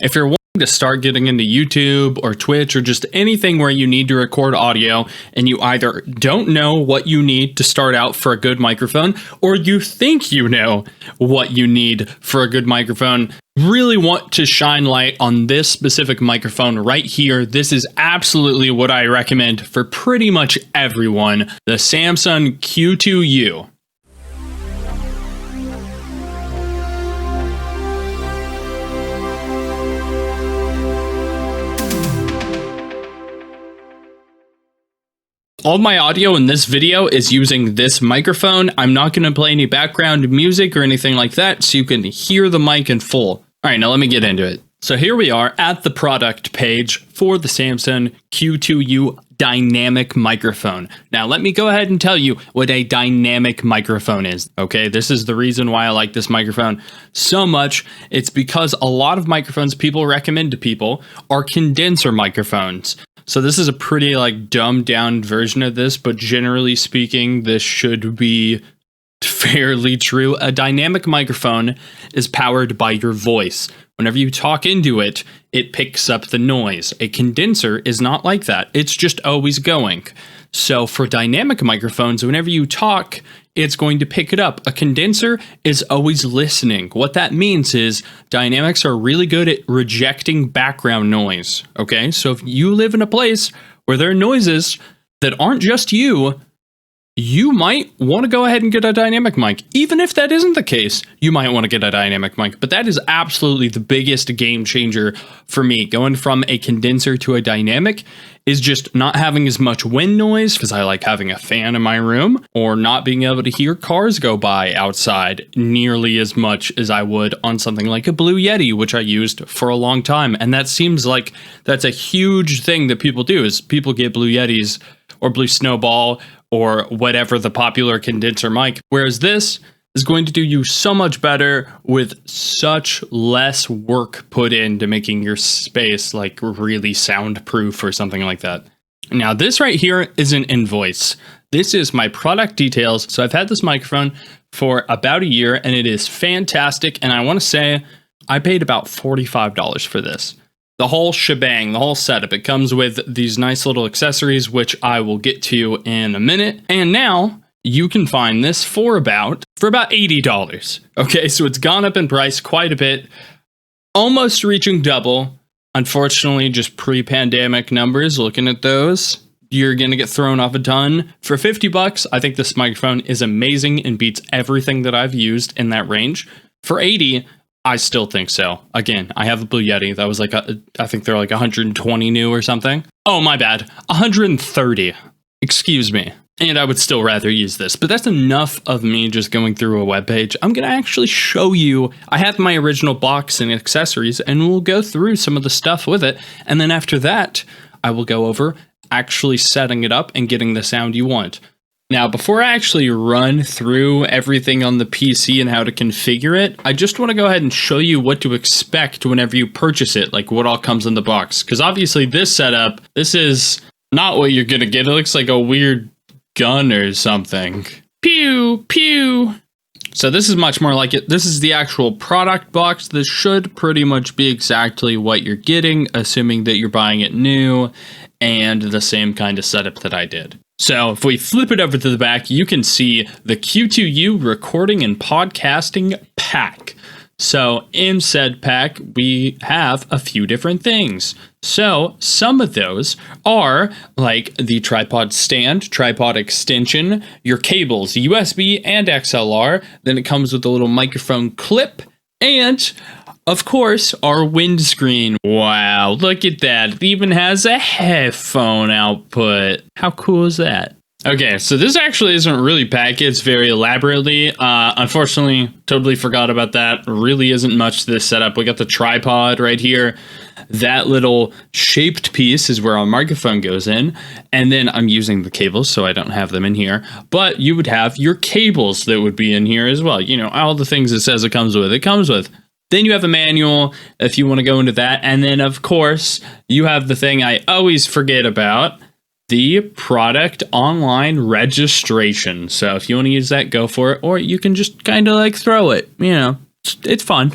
If you're wanting to start getting into YouTube or Twitch or just anything where you need to record audio and you either don't know what you need to start out for a good microphone or you think you know what you need for a good microphone, really want to shine light on this specific microphone right here. This is absolutely what I recommend for pretty much everyone, the Samson Q2U. All my audio in this video is using this microphone. I'm not going to play any background music or anything like that, so you can hear the mic in full. All right, now let me get into it. So here we are at the product page for the Samson Q2U dynamic microphone. Now let me go ahead and tell you what a dynamic microphone is. Okay, this is the reason why I like this microphone so much. It's because a lot of microphones people recommend to people are condenser microphones. So this is a pretty dumbed down version of this, but generally speaking, this should be fairly true. A dynamic microphone is powered by your voice. Whenever you talk into it, it picks up the noise. A condenser is not like that. It's just always going. So for dynamic microphones, whenever you talk, it's going to pick it up. A condenser is always listening. What that means is dynamics are really good at rejecting background noise. Okay, so if you live in a place where there are noises that aren't just you, you might want to go ahead and get a dynamic mic. Even if that isn't the case, you might want to get a dynamic mic. But that is absolutely the biggest game changer for me. Going from a condenser to a dynamic is just not having as much wind noise, because I like having a fan in my room, or not being able to hear cars go by outside nearly as much as I would on something like a Blue Yeti, which I used for a long time. And that seems like that's a huge thing that people do, is people get Blue Yetis or Blue Snowball or whatever the popular condenser mic, whereas this is going to do you so much better with such less work put into making your space really soundproof or something like that. Now this right here is an invoice. This is my product details. So I've had this microphone for about a year and it is fantastic. And I want to say I paid about $45 for this. The whole shebang, the whole setup. It comes with these nice little accessories, which I will get to in a minute. And now you can find this for about $80. Okay, so it's gone up in price quite a bit, almost reaching double. Unfortunately, just pre-pandemic numbers, looking at those, you're going to get thrown off a ton. For $50, I think this microphone is amazing and beats everything that I've used in that range. For $80, I still think so. Again, I have a Blue Yeti. That was I think they're 120 new or something. Oh, my bad. 130. Excuse me. And I would still rather use this, but that's enough of me just going through a web page. I'm going to actually show you. I have my original box and accessories, and we'll go through some of the stuff with it. And then after that, I will go over actually setting it up and getting the sound you want. Now, before I actually run through everything on the PC and how to configure it, I just want to go ahead and show you what to expect whenever you purchase it, what all comes in the box. Because obviously this setup, this is not what you're going to get. It looks like a weird gun or something. Pew, pew. So this is much more like it. This is the actual product box. This should pretty much be exactly what you're getting, assuming that you're buying it new and the same kind of setup that I did. So if we flip it over to the back, you can see the Q2U recording and podcasting pack. So in said pack, we have a few different things. So some of those are the tripod stand, tripod extension, your cables, USB and XLR. Then it comes with a little microphone clip and, of course, our windscreen. Wow, look at that. It even has a headphone output. How cool is that? Okay, so this actually isn't really packaged very elaborately. Unfortunately, totally forgot about that. Really isn't much to this setup. We got the tripod right here. That little shaped piece is where our microphone goes in. And then I'm using the cables, so I don't have them in here. But you would have your cables that would be in here as well. You know, all the things it says it comes with, it comes with. Then you have a manual if you want to go into that. And then, of course, you have the thing I always forget about, the product online registration. So if you want to use that, go for it. Or you can just kind of throw it. You know, it's fun.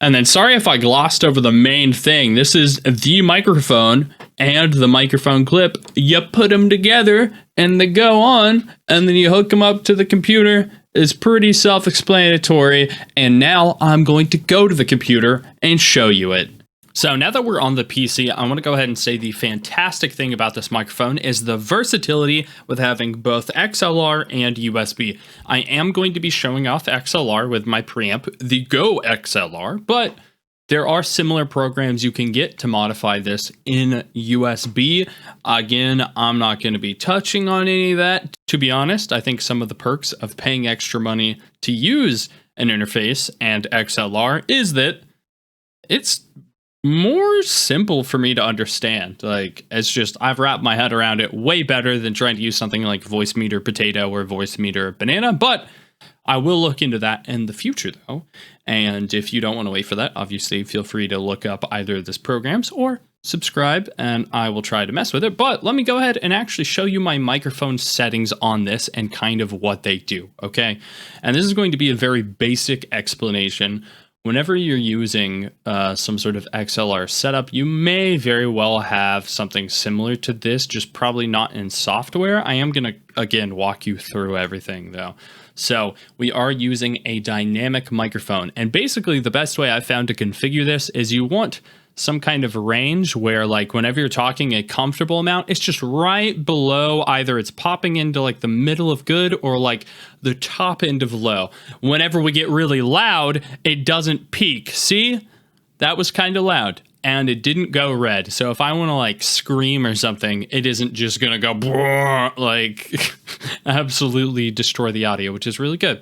And then sorry if I glossed over the main thing. This is the microphone and the microphone clip. You put them together and they go on, and then you hook them up to the computer. It's pretty self-explanatory. And now I'm going to go to the computer and show you it. So now that we're on the PC, I want to go ahead and say the fantastic thing about this microphone is the versatility with having both XLR and USB. I am going to be showing off XLR with my preamp, the Go XLR, but there are similar programs you can get to modify this in USB. Again, I'm not going to be touching on any of that. To be honest, I think some of the perks of paying extra money to use an interface and XLR is that it's more simple for me to understand. Like, it's just, I've wrapped my head around it way better than trying to use something like Voice Meter Potato or Voice Meter Banana, but I will look into that in the future though. And if you don't want to wait for that, obviously feel free to look up either of these programs or subscribe and I will try to mess with it. But let me go ahead and actually show you my microphone settings on this and kind of what they do, okay? And this is going to be a very basic explanation. Whenever you're using some sort of XLR setup, you may very well have something similar to this, just probably not in software. I am going to, again, walk you through everything, though. So we are using a dynamic microphone. And basically, the best way I found to configure this is you want some kind of range where, like, whenever you're talking a comfortable amount, it's just right below, either it's popping into like the middle of good or like the top end of low. Whenever we get really loud, it doesn't peak. See, that was kind of loud and it didn't go red. So if I want to like scream or something, it isn't just gonna go like absolutely destroy the audio, which is really good.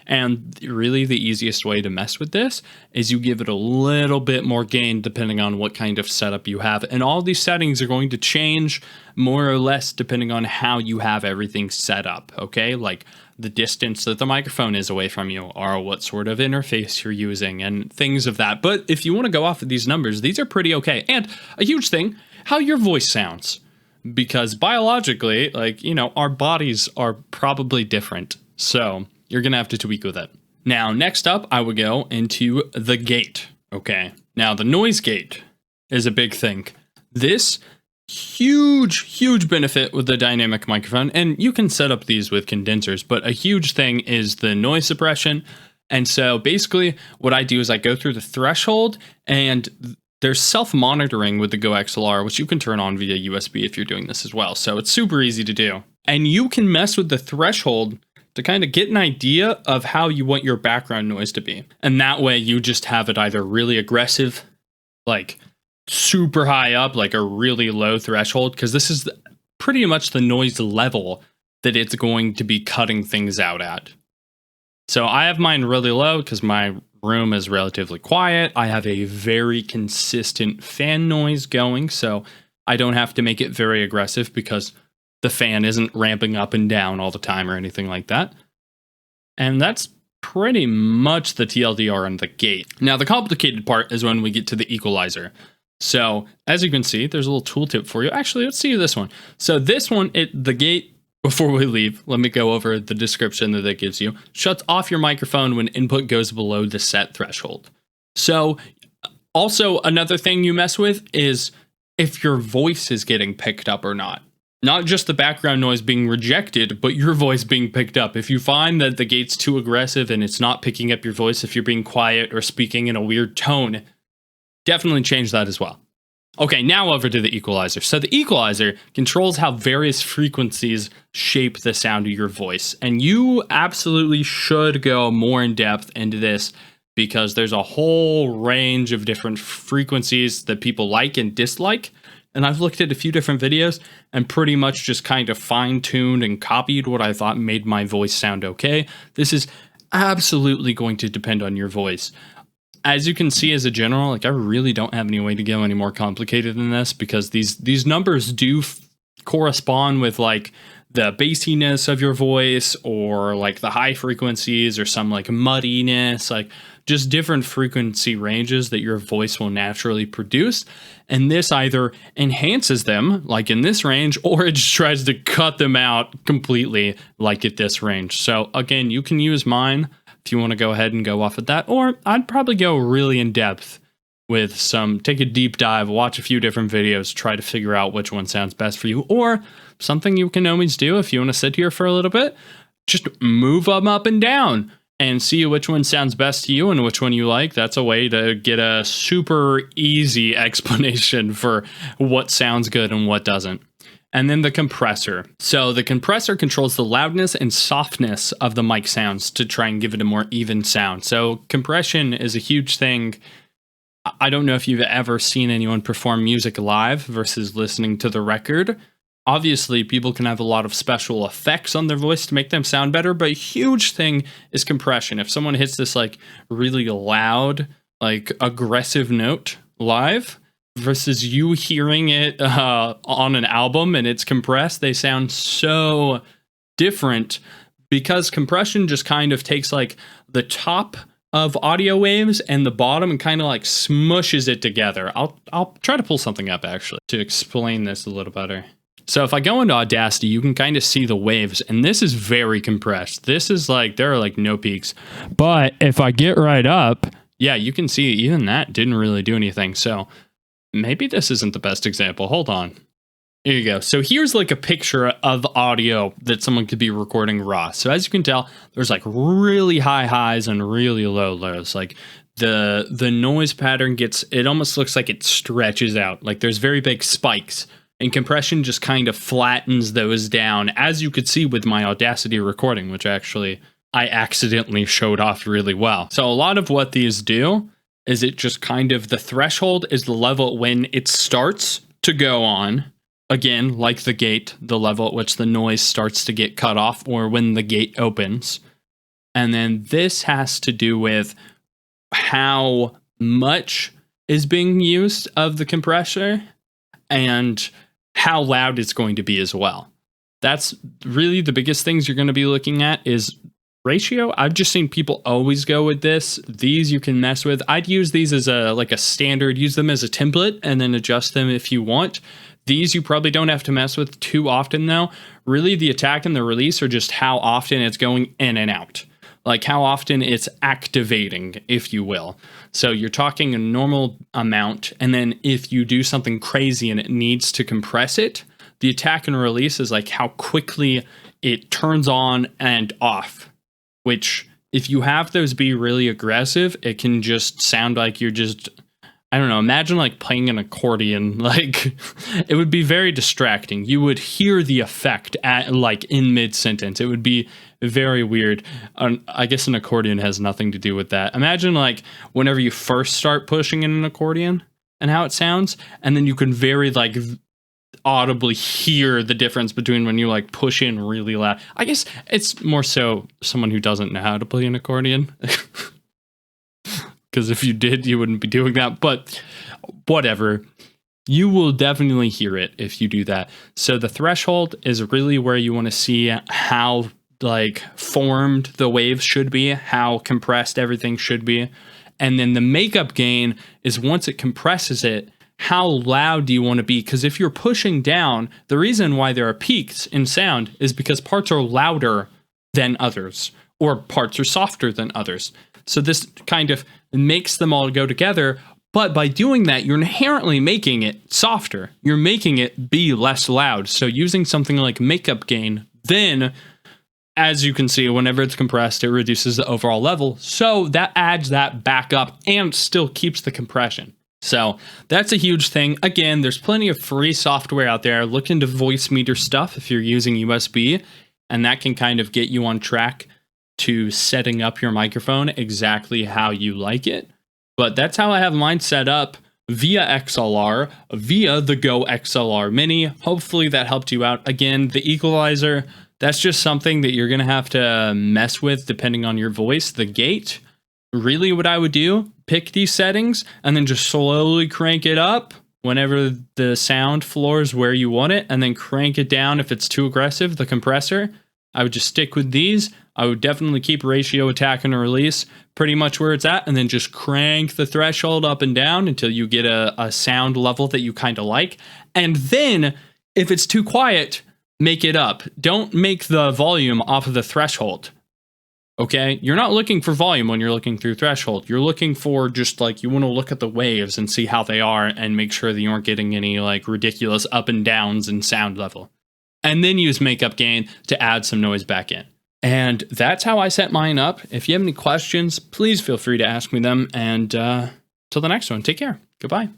And really the easiest way to mess with this is you give it a little bit more gain depending on what kind of setup you have. And all these settings are going to change more or less depending on how you have everything set up, okay? Like the distance that the microphone is away from you or what sort of interface you're using and things of that. But if you want to go off of these numbers, these are pretty okay. And a huge thing, how your voice sounds. Because biologically, like, you know, our bodies are probably different. So you're going to have to tweak with it. Now, next up, I would go into the gate. Okay. Now, the noise gate is a big thing. This huge benefit with the dynamic microphone, and you can set up these with condensers, but a huge thing is the noise suppression. And so basically what I do is I go through the threshold, and there's self-monitoring with the Go XLR, which you can turn on via USB if you're doing this as well. So it's super easy to do. And you can mess with the threshold to kind of get an idea of how you want your background noise to be. And that way you just have it either really aggressive, like super high up, like a really low threshold, because this is pretty much the noise level that it's going to be cutting things out at. So I have mine really low because my room is relatively quiet. I have a very consistent fan noise going, so I don't have to make it very aggressive because the fan isn't ramping up and down all the time or anything like that. And that's pretty much the TLDR on the gate. Now, the complicated part is when we get to the equalizer. So as you can see, there's a little tooltip for you. Actually, let's see this one. So this one, the gate, before we leave, let me go over the description that it gives you. Shuts off your microphone when input goes below the set threshold. So also another thing you mess with is if your voice is getting picked up or not. Not just the background noise being rejected, but your voice being picked up. If you find that the gate's too aggressive and it's not picking up your voice, if you're being quiet or speaking in a weird tone, definitely change that as well. Okay, now over to the equalizer. So the equalizer controls how various frequencies shape the sound of your voice. And you absolutely should go more in depth into this because there's a whole range of different frequencies that people like and dislike. And I've looked at a few different videos and pretty much just kind of fine-tuned and copied what I thought made my voice sound okay. This is absolutely going to depend on your voice. As you can see, as a general, like I really don't have any way to go any more complicated than this because these numbers do correspond with like the bassiness of your voice or like the high frequencies or some like muddiness, like just different frequency ranges that your voice will naturally produce. And this either enhances them, like in this range, or it just tries to cut them out completely, like at this range. So again, you can use mine if you want to go ahead and go off of that. Or I'd probably go really in depth with take a deep dive, watch a few different videos, try to figure out which one sounds best for you. Or something you can always do if you want to sit here for a little bit, just move them up and down and see which one sounds best to you and which one you like. That's a way to get a super easy explanation for what sounds good and what doesn't. And then the compressor. So the compressor controls the loudness and softness of the mic sounds to try and give it a more even sound. So compression is a huge thing. I don't know if you've ever seen anyone perform music live versus listening to the record. Obviously, people can have a lot of special effects on their voice to make them sound better, but a huge thing is compression. If someone hits this like really loud, like aggressive note live versus you hearing it on an album and it's compressed, they sound so different because compression just kind of takes like the top of audio waves and the bottom and kind of like smushes it together. I'll try to pull something up actually to explain this a little better. So if I go into Audacity, you can kind of see the waves, and this is very compressed. This is like, there are like no peaks. But if I get right up, yeah, you can see even that didn't really do anything. So maybe this isn't the best example. Hold on. Here you go. So here's like a picture of audio that someone could be recording raw. So as you can tell, there's like really high highs and really low lows. Like the noise pattern it almost looks like it stretches out. Like there's very big spikes. And compression just kind of flattens those down, as you could see with my Audacity recording, which actually I accidentally showed off really well. So a lot of what these do is it just kind of, the threshold is the level when it starts to go on. Again, like the gate, the level at which the noise starts to get cut off or when the gate opens. And then this has to do with how much is being used of the compressor and how loud it's going to be as well. That's really the biggest things you're going to be looking at is ratio. I've just seen people always go with this. These you can mess with. I'd use these as a standard, use them as a template and then adjust them if you want. These you probably don't have to mess with too often though. Really the attack and the release are just how often it's going in and out. Like how often it's activating, if you will. So you're talking a normal amount, and then if you do something crazy and it needs to compress it, the attack and release is like how quickly it turns on and off, which if you have those be really aggressive, it can just sound like you're just, I don't know, imagine like playing an accordion. Like it would be very distracting. You would hear the effect at like in mid-sentence. It would be very weird. I guess an accordion has nothing to do with that. Imagine like whenever you first start pushing in an accordion and how it sounds, and then you can very like audibly hear the difference between when you like push in really loud. I guess it's more so someone who doesn't know how to play an accordion. Because if you did, you wouldn't be doing that. But whatever. You will definitely hear it if you do that. So the threshold is really where you want to see how like formed the waves should be, how compressed everything should be. And then the makeup gain is once it compresses it, how loud do you want to be? Because if you're pushing down, the reason why there are peaks in sound is because parts are louder than others, or parts are softer than others. So this kind of makes them all go together. But by doing that, you're inherently making it softer. You're making it be less loud. So using something like makeup gain, then as you can see, whenever it's compressed, it reduces the overall level. So that adds that back up and still keeps the compression. So that's a huge thing. Again, there's plenty of free software out there. Look into voice meter stuff if you're using USB, and that can kind of get you on track to setting up your microphone exactly how you like it. But that's how I have mine set up via XLR, via the Go XLR Mini. Hopefully that helped you out. Again, the equalizer, that's just something that you're going to have to mess with depending on your voice. The gate, really what I would do, pick these settings and then just slowly crank it up whenever the sound floors where you want it, and then crank it down if it's too aggressive, the compressor. I would just stick with these. I would definitely keep ratio, attack, and release pretty much where it's at, and then just crank the threshold up and down until you get a sound level that you kind of like. And then, if it's too quiet, make it up. Don't make the volume off of the threshold. Okay, you're not looking for volume when you're looking through threshold. You're looking for just like, you want to look at the waves and see how they are and make sure that you aren't getting any like ridiculous up and downs in sound level. And then use makeup gain to add some noise back in. And that's how I set mine up. If you have any questions, please feel free to ask me them. And till the next one, take care. Goodbye.